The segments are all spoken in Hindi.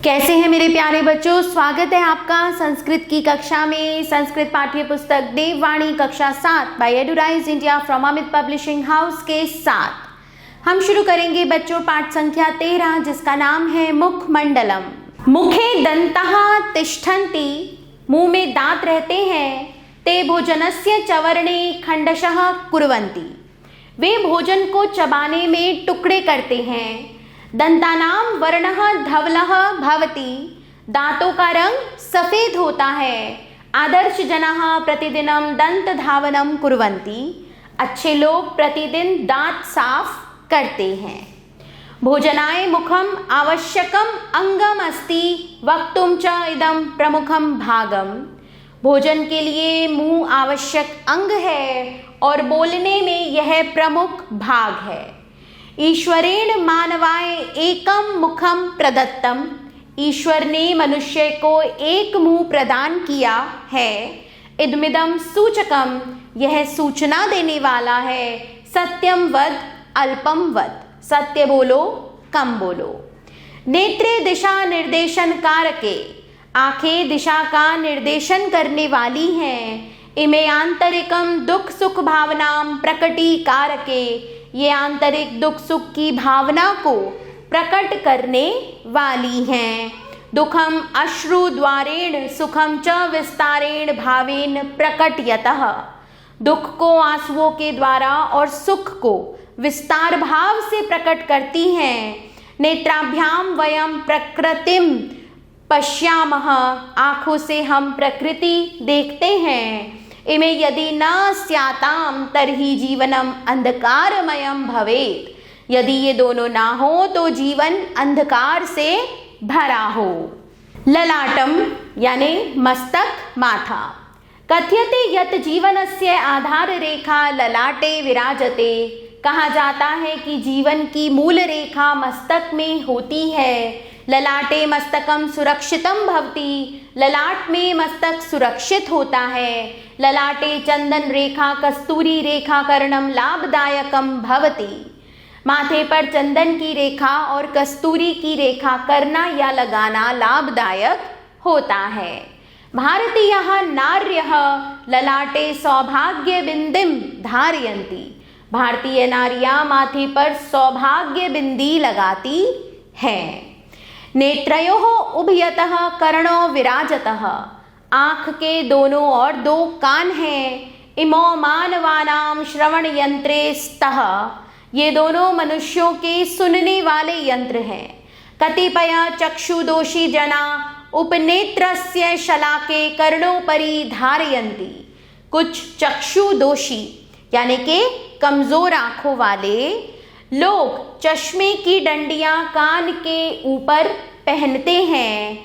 कैसे हैं मेरे प्यारे बच्चों। स्वागत है आपका संस्कृत की कक्षा में। संस्कृत पाठ्य पुस्तक देववाणी कक्षा 7 by Edurise India from Amit publishing house के साथ हम शुरू करेंगे बच्चों पाठ संख्या 13, जिसका नाम है मुखमंडलम। मुखे दंतः तिष्ठन्ति, मुंह में दांत रहते हैं। ते भोजनस्य चवर्णे खंडशः कुर्वन्ति, वे भोजन को चबाने में टुकड़े करते हैं। दंतानाम वर्णः धवलः भवति, दांतों का रंग सफेद होता है। आदर्श जनाः प्रतिदिनं दंत धावनं कुर्वन्ति, अच्छे लोग प्रतिदिन दांत साफ करते हैं। भोजनाय मुखम आवश्यकम अंगम अस्ति, वक्तुम च इदं प्रमुखम भागम, भोजन के लिए मुंह आवश्यक अंग है और बोलने में यह प्रमुख भाग है। ईश्वरेण मानवाय एकम मुखम प्रदत्तम, ईश्वर ने मनुष्य को एक मुंह प्रदान किया है। इदमिदम सूचकम, यह सूचना देने वाला है। सत्यम वद अल्पम वद, सत्य बोलो कम बोलो। नेत्रे दिशा निर्देशन कारके, आंखें दिशा का निर्देशन करने वाली हैं। इमे आंतरिकम दुख सुख भावनाम प्रकटी कारके, ये आंतरिक दुख सुख की भावना को प्रकट करने वाली हैं। दुखम अश्रु द्वारेण सुखम च विस्तारेण भावेन प्रकटयतः, दुख को आंसुओं के द्वारा और सुख को विस्तार भाव से प्रकट करती हैं। नेत्राभ्याम वयम प्रकृतिम पश्यामः, आँखों से हम प्रकृति देखते हैं। इमे यदि न स्याताम तर्हि जीवनम अंधकारमयम भवेत, यदि ये दोनों ना हो तो जीवन अंधकार से भरा हो। ललाटम यानी मस्तक माथा। कथ्यते यत जीवनस्य आधार रेखा ललाटे विराजते, कहा जाता है कि जीवन की मूल रेखा मस्तक में होती है। ललाटे मस्तकम सुरक्षितम भवति, ललाट में मस्तक सुरक्षित होता है। ललाटे चंदन रेखा कस्तूरी रेखा कर्णम लाभदायकम भवति, माथे पर चंदन की रेखा और कस्तूरी की रेखा करना या लगाना लाभदायक होता है। भारतीयः नार्यः ललाटे सौभाग्य बिंदिम धारयन्ति, भारतीय नारियां माथे पर सौभाग्य बिंदी लगाती हैं। नेत्रयोः उभयतः कर्णो विराजतः, आँख के दोनों ओर दो कान हैं। इमो मानवानां श्रवण यंत्रे स्तः, ये दोनों मनुष्यों के सुनने वाले यंत्र हैं। कतिपय चक्षुदोषी जना उपनेत्रस्य शलाके कर्णोपरि धारयन्ति, कुछ चक्षुदोषी यानी कि कमजोर आंखों वाले लोग चश्मे की डंडियां कान के ऊपर पहनते हैं।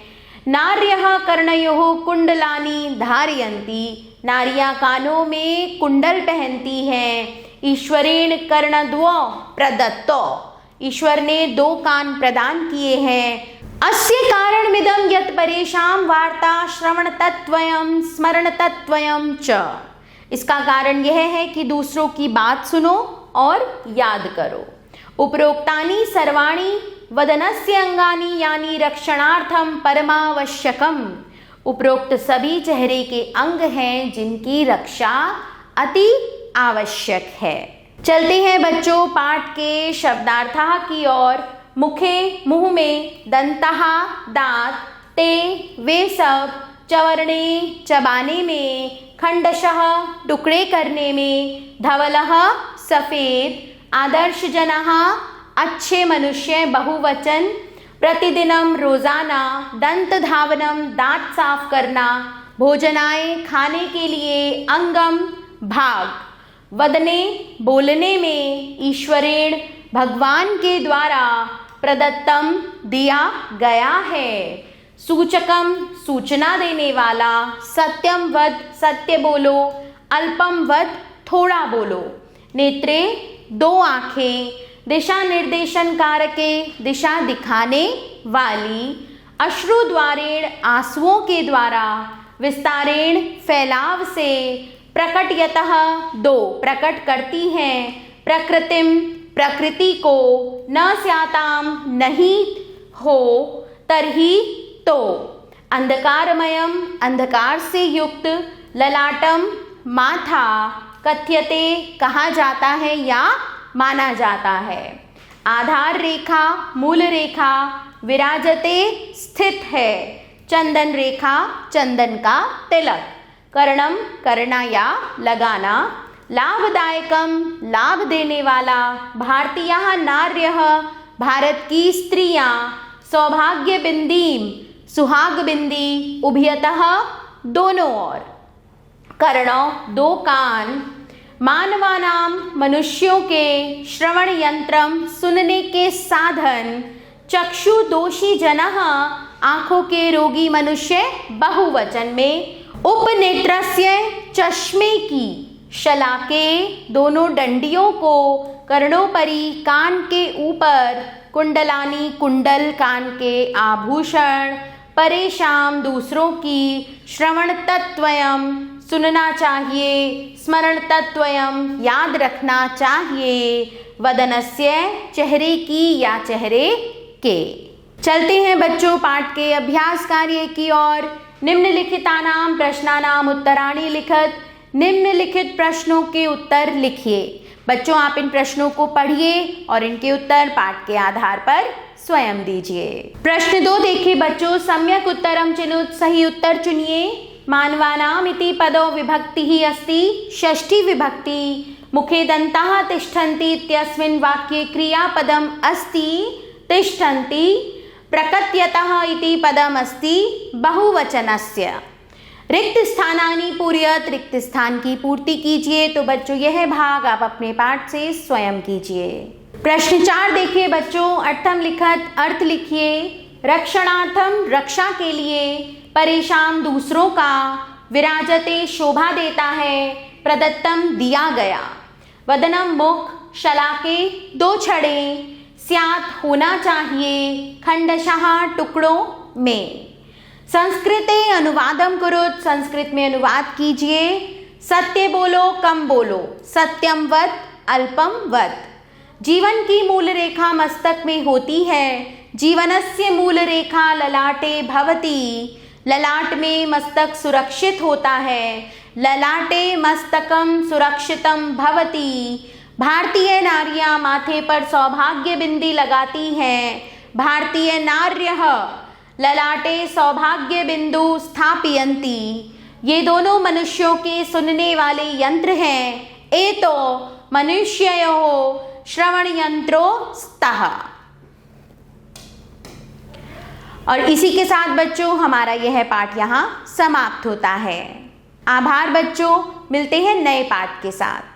नार्यः कर्णयोः कुंडलानि धारयन्ति, नारियां कानों में कुंडल पहनती हैं। ईश्वरेण कर्णद्वौ प्रदत्तो, ईश्वर ने दो कान प्रदान किए हैं। अस्य कारणमिदं यत् परेषां वार्ता श्रवण तत्वयं स्मरण तत्वयं च, इसका कारण यह है कि दूसरों की बात सुनो और याद करो। उपरोक्तानि सर्वाणि वदनस्य अंगानि यानी रक्षणार्थम परमावश्यकम, उपरोक्त सभी चेहरे के अंग हैं जिनकी रक्षा अति आवश्यक है। चलते हैं बच्चों पाठ के शब्दार्थः की ओर। मुखे मुंह में, दंतः दांत, ते वे सब, चवर्णे चबाने में, खंडशः टुकड़े करने में, धवलः सफेद, आदर्श जनाः अच्छे मनुष्य बहुवचन, प्रतिदिनम रोजाना, दंत धावनम दांत साफ करना, भोजनाय खाने के लिए, अंगम भाग, वदने बोलने में, ईश्वरेण भगवान के द्वारा, प्रदत्तम दिया गया है, सूचकम सूचना देने वाला, सत्यम वद सत्य बोलो, अल्पम वद थोड़ा बोलो। नेत्रे दो आंखें, दिशा निर्देशन कारके दिशा दिखाने वाली, अश्रु द्वारेण आंसुओं के द्वारा, विस्तारेण फैलाव से, प्रकटयतः दो प्रकट करती हैं, प्रकृतिम प्रकृति को, न स्याताम नहीं हो, तर्हि तो, अंधकारमयम अंधकार से युक्त, ललाटम माथा, कथ्यते कहा जाता है या माना जाता है, आधार रेखा मूल रेखा, विराजते स्थित है, चंदन रेखा चंदन का तिलक, कर्णम करना या लगाना, लाभदायकम लाभ देने वाला, भारतीयः नार्यः भारत की स्त्रियां, सौभाग्य बिंदीम सुहाग बिंदी, उभयतः दोनों ओर, कर्णों दो कान, मानवानाम मनुष्यों के, श्रवण यंत्रम सुनने के साधन, चक्षु दोषी जनः आंखों के रोगी मनुष्य बहुवचन में, उपनेत्रस्य चश्मे की, शलाके दोनों डंडियों को, कर्णोपरी कान के ऊपर, कुंडलानी कुंडल कान के आभूषण, परेशान दूसरों की, श्रवण तत्वयम सुनना चाहिए, स्मरण तत्वयम याद रखना चाहिए, वदनस्य चेहरे की या चेहरे के। चलते हैं बच्चों पाठ के अभ्यास कार्य की ओर। निम्नलिखितानां प्रश्नानां उत्तराणि लिखत, निम्नलिखित प्रश्नों के उत्तर लिखिए। बच्चों आप इन प्रश्नों को पढ़िए और इनके उत्तर पाठ के आधार पर स्वयं दीजिए। प्रश्न 2 देखिए बच्चों, सम्यक उत्तरम चिनुत, सही उत्तर चुनिए। मानवानाम इति पदो विभक्तिः अस्ति, षष्ठी विभक्ति, मुखे दन्ताः तिष्ठन्ति इत्यस्मिन् वाक्ये क्रियापदम् अस्ति तिष्ठन्ति, प्रकट्यतः इति पदम् अस्ति बहुवचनस्य, रिक्त स्थानानि पूरयत, रिक्त स्थान की पूर्ति कीजिए। तो बच्चों यह भाग आप अपने पाठ से स्वयं कीजिए। प्रश्न 4 देखिए बच्चों, अर्थम लिखत, अर्थ लिखिए। रक्षणार्थम रक्षा के लिए, परेशान दूसरों का, विराजते शोभा देता है, प्रदत्तम दिया गया, वदनम मुख, शलाके दो छड़े, स्यात् होना चाहिए, खंडशः टुकड़ों में। संस्कृते अनुवादम कुरुत, संस्कृत में अनुवाद कीजिए। सत्य बोलो कम बोलो, सत्यम वद अल्पम वद। जीवन की मूल रेखा मस्तक में होती है, जीवनस्य मूल रेखा ललाटे भवति, ललाट में मस्तक सुरक्षित होता है, ललाटे मस्तकम सुरक्षितम भवति। भारतीय नारियां माथे पर सौभाग्य बिंदी लगाती हैं, भारतीय नार्यः ललाटे सौभाग्य बिंदु स्थापयन्ति। ये दोनों मनुष्यों के सुनने वाले यंत्र हैं। एतो मनुष्ययोः श्रवण यंत्रो स्तः। और इसी के साथ बच्चों हमारा यह पाठ यहाँ समाप्त होता है। आभार बच्चों, मिलते हैं नए पाठ के साथ।